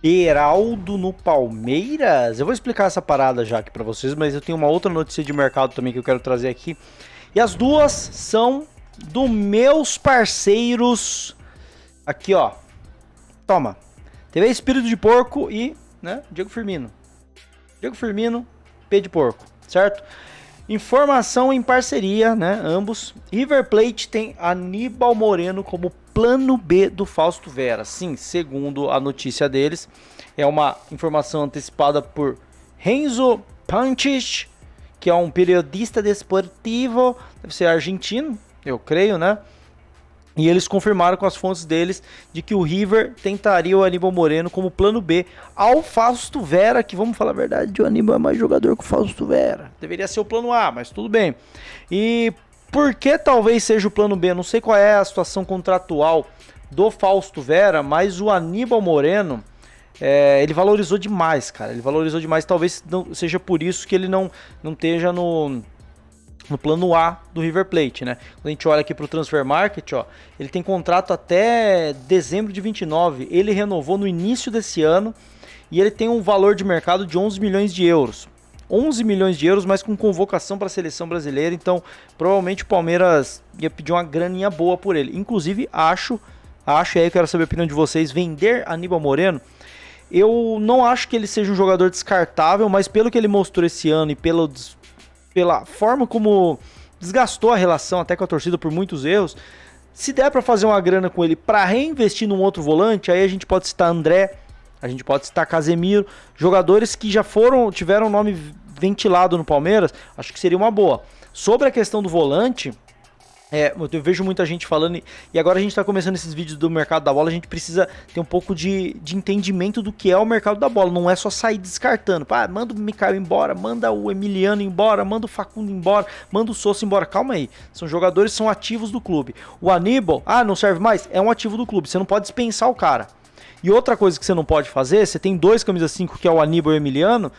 Beraldo no Palmeiras? Eu vou explicar essa parada já aqui pra vocês, mas eu tenho uma outra notícia de mercado também que eu quero trazer aqui. E as duas são dos meus parceiros. Aqui, ó. Toma. TV Espírito de Porco e, né, Diego Firmino. Diego Firmino, P de Porco, certo? Informação em parceria, né? Ambos. River Plate tem Aníbal Moreno como plano B do Fausto Vera. Sim, segundo a notícia deles, é uma informação antecipada por Renzo Panchich, que é um periodista desportivo, deve ser argentino, eu creio, né? E eles confirmaram com as fontes deles de que o River tentaria o Aníbal Moreno como plano B ao Fausto Vera, que vamos falar a verdade, o Aníbal é mais jogador que o Fausto Vera. Deveria ser o plano A, mas tudo bem. E por que talvez seja o plano B? Não sei qual é a situação contratual do Fausto Vera, mas o Aníbal Moreno, ele valorizou demais, cara. Ele valorizou demais, talvez não seja por isso que ele não esteja no plano A do River Plate, né? Quando a gente olha aqui para o Transfer Market, ó, ele tem contrato até dezembro de 29. Ele renovou no início desse ano e ele tem um valor de mercado de 11 milhões de euros. 11 milhões de euros, mas com convocação para a seleção brasileira. Então, provavelmente o Palmeiras ia pedir uma graninha boa por ele. Inclusive, acho, e aí eu quero saber a opinião de vocês, vender Aníbal Moreno. Eu não acho que ele seja um jogador descartável, mas pelo que ele mostrou esse ano e pela forma como desgastou a relação até com a torcida por muitos erros, se der para fazer uma grana com ele para reinvestir num outro volante, aí a gente pode citar André, a gente pode citar Casemiro, jogadores que já tiveram nome ventilado no Palmeiras, acho que seria uma boa. Sobre a questão do volante, eu vejo muita gente falando, e agora a gente está começando esses vídeos do mercado da bola, a gente precisa ter um pouco de entendimento do que é o mercado da bola, não é só sair descartando, manda o Mikael embora, manda o Emiliano embora, manda o Facundo embora, manda o Sousa embora, calma aí, são jogadores, são ativos do clube. O Aníbal, não serve mais, é um ativo do clube, você não pode dispensar o cara. E outra coisa que você não pode fazer, você tem dois camisa 5, que é o Aníbal e o Emiliano,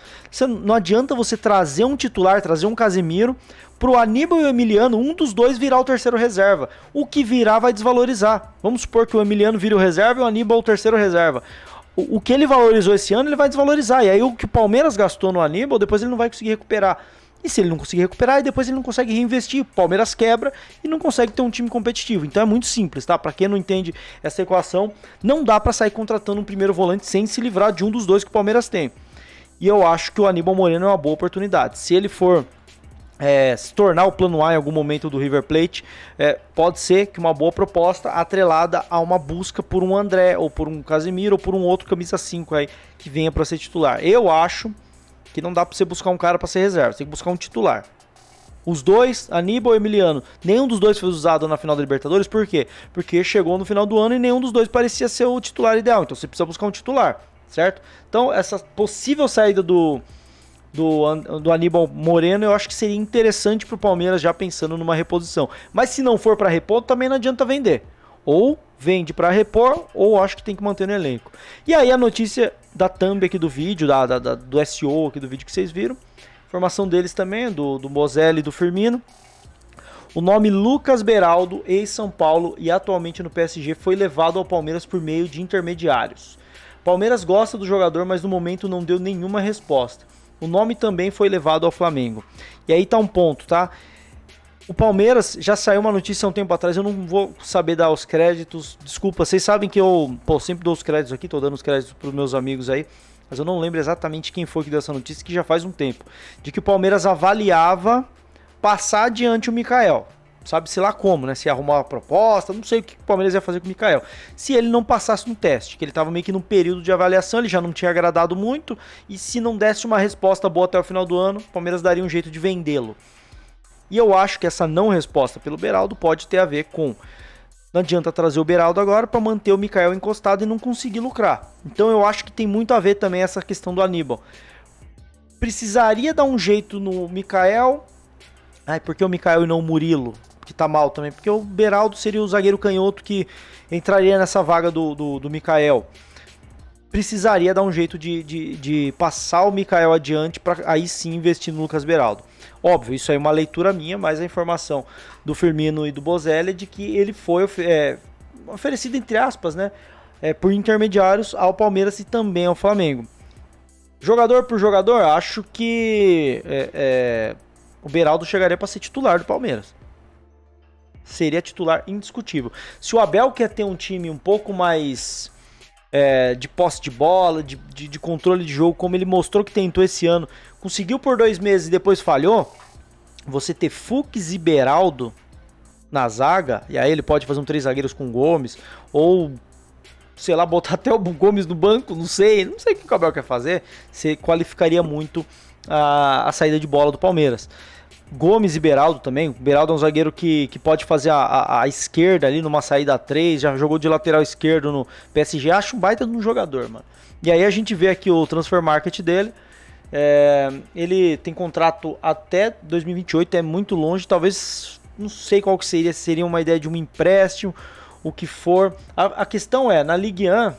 não adianta você trazer um titular, trazer um Casemiro, pro Aníbal e o Emiliano, um dos dois virar o terceiro reserva. O que virar vai desvalorizar. Vamos supor que o Emiliano vira o reserva e o Aníbal o terceiro reserva. O que ele valorizou esse ano, ele vai desvalorizar. E aí o que o Palmeiras gastou no Aníbal, depois ele não vai conseguir recuperar. E se ele não conseguir recuperar, depois ele não consegue reinvestir. O Palmeiras quebra e não consegue ter um time competitivo. Então é muito simples, tá? Pra quem não entende essa equação, não dá pra sair contratando um primeiro volante sem se livrar de um dos dois que o Palmeiras tem. E eu acho que o Aníbal Moreno é uma boa oportunidade. Se ele for se tornar o plano A em algum momento do River Plate, pode ser que uma boa proposta atrelada a uma busca por um André, ou por um Casemiro, ou por um outro camisa 5 aí, que venha para ser titular. Eu acho que não dá para você buscar um cara para ser reserva, você tem que buscar um titular. Os dois, Aníbal e Emiliano, nenhum dos dois foi usado na final da Libertadores, por quê? Porque chegou no final do ano e nenhum dos dois parecia ser o titular ideal, então você precisa buscar um titular, certo? Então essa possível saída do Aníbal Moreno, eu acho que seria interessante pro Palmeiras, já pensando numa reposição. Mas se não for para repor, também não adianta vender. Ou vende para repor, ou acho que tem que manter no elenco. E aí a notícia da thumb aqui do vídeo, do SEO aqui do vídeo que vocês viram. Informação deles também, do Bozelli e do Firmino. O nome Lucas Beraldo, ex-São Paulo e atualmente no PSG, foi levado ao Palmeiras por meio de intermediários. Palmeiras gosta do jogador, mas no momento não deu nenhuma resposta. O nome também foi levado ao Flamengo. E aí tá um ponto, tá? O Palmeiras, já saiu uma notícia há um tempo atrás, eu não vou saber dar os créditos, desculpa, vocês sabem que eu sempre dou os créditos aqui, tô dando os créditos pros meus amigos aí, mas eu não lembro exatamente quem foi que deu essa notícia, que já faz um tempo, de que o Palmeiras avaliava passar adiante o Mikael. Sabe-se lá como, né? Se arrumar uma proposta, não sei o que o Palmeiras ia fazer com o Mikael. Se ele não passasse no teste, que ele estava meio que num período de avaliação, ele já não tinha agradado muito, e se não desse uma resposta boa até o final do ano, o Palmeiras daria um jeito de vendê-lo. E eu acho que essa não resposta pelo Beraldo pode ter a ver com... Não adianta trazer o Beraldo agora para manter o Mikael encostado e não conseguir lucrar. Então eu acho que tem muito a ver também essa questão do Aníbal. Precisaria dar um jeito no Mikael... por que o Mikael e não o Murilo? Que tá mal também, porque o Beraldo seria o zagueiro canhoto que entraria nessa vaga do Mikael. Precisaria dar um jeito de passar o Mikael adiante para aí sim investir no Lucas Beraldo. Óbvio, isso aí é uma leitura minha, mas a informação do Firmino e do Bozelli é de que ele foi oferecido, entre aspas, né? por intermediários ao Palmeiras e também ao Flamengo. Jogador por jogador, acho que o Beraldo chegaria para ser titular do Palmeiras. Seria titular indiscutível. Se o Abel quer ter um time um pouco mais de posse de bola, de controle de jogo, como ele mostrou que tentou esse ano, conseguiu por 2 meses e depois falhou, você ter Fux e Beraldo na zaga, e aí ele pode fazer um 3 zagueiros com Gomes, ou sei lá, botar até o Gomes no banco, não sei o que o Abel quer fazer, você qualificaria muito a saída de bola do Palmeiras. Gomes e Beraldo também. O Beraldo é um zagueiro que pode fazer a esquerda ali numa saída a 3, já jogou de lateral esquerdo no PSG. Acho um baita de um jogador, mano. E aí a gente vê aqui o transfer market dele. Ele tem contrato até 2028, é muito longe. Talvez, não sei qual que seria uma ideia de um empréstimo, o que for. A questão é, na Ligue 1,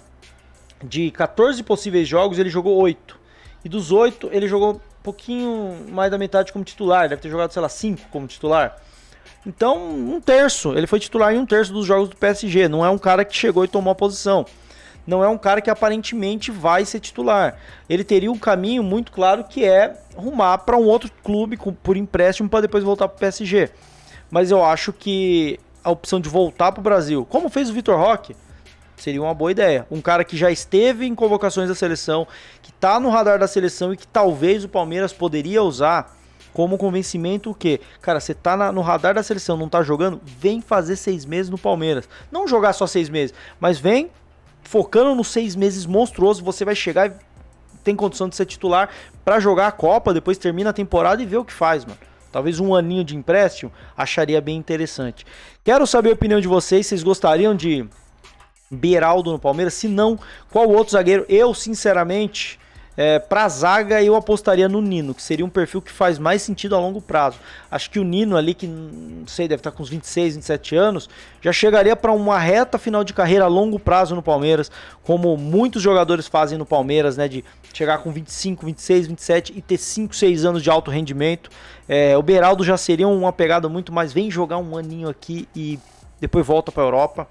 de 14 possíveis jogos, ele jogou 8. E dos 8, ele jogou pouquinho mais da metade como titular, deve ter jogado, sei lá, 5 como titular. Então, um terço, ele foi titular em um terço dos jogos do PSG, não é um cara que chegou e tomou a posição, não é um cara que aparentemente vai ser titular. Ele teria um caminho muito claro que é rumar para um outro clube por empréstimo para depois voltar para o PSG. Mas eu acho que a opção de voltar para o Brasil, como fez o Vitor Roque, seria uma boa ideia. Um cara que já esteve em convocações da seleção, que tá no radar da seleção e que talvez o Palmeiras poderia usar como convencimento o quê? Cara, você tá no radar da seleção, não tá jogando? Vem fazer 6 meses no Palmeiras. Não jogar só 6 meses, mas vem focando nos 6 meses monstruosos, você vai chegar e tem condição de ser titular para jogar a Copa, depois termina a temporada e ver o que faz, mano. Talvez um aninho de empréstimo, acharia bem interessante. Quero saber a opinião de vocês gostariam de Beraldo no Palmeiras? Se não, qual outro zagueiro? Eu, sinceramente, pra zaga, eu apostaria no Nino, que seria um perfil que faz mais sentido a longo prazo. Acho que o Nino ali, que não sei, deve estar com uns 26, 27 anos, já chegaria para uma reta final de carreira a longo prazo no Palmeiras, como muitos jogadores fazem no Palmeiras, né, de chegar com 25, 26, 27 e ter 5, 6 anos de alto rendimento. O Beraldo já seria uma pegada muito mais, vem jogar um aninho aqui e depois volta para a Europa.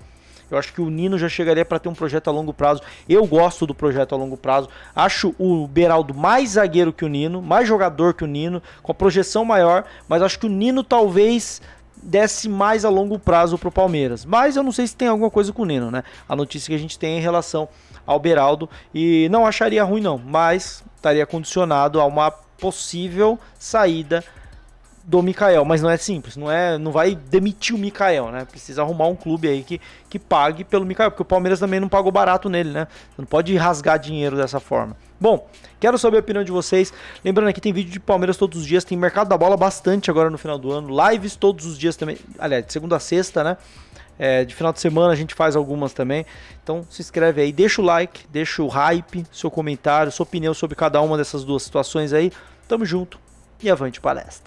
Eu acho que o Nino já chegaria para ter um projeto a longo prazo. Eu gosto do projeto a longo prazo. Acho o Beraldo mais zagueiro que o Nino, mais jogador que o Nino, com a projeção maior, mas acho que o Nino talvez desse mais a longo prazo pro Palmeiras. Mas eu não sei se tem alguma coisa com o Nino, né? A notícia que a gente tem em relação ao Beraldo, e não acharia ruim não, mas estaria condicionado a uma possível saída do Mikael, mas não é simples, não vai demitir o Mikael, né? Precisa arrumar um clube aí que pague pelo Mikael, porque o Palmeiras também não pagou barato nele, né? Não pode rasgar dinheiro dessa forma. Bom, quero saber a opinião de vocês. Lembrando aqui, tem vídeo de Palmeiras todos os dias, tem Mercado da Bola bastante agora no final do ano, lives todos os dias também, aliás, de segunda a sexta, né? De final de semana a gente faz algumas também. Então se inscreve aí, deixa o like, deixa o hype, seu comentário, sua opinião sobre cada uma dessas duas situações aí. Tamo junto e avante palestra.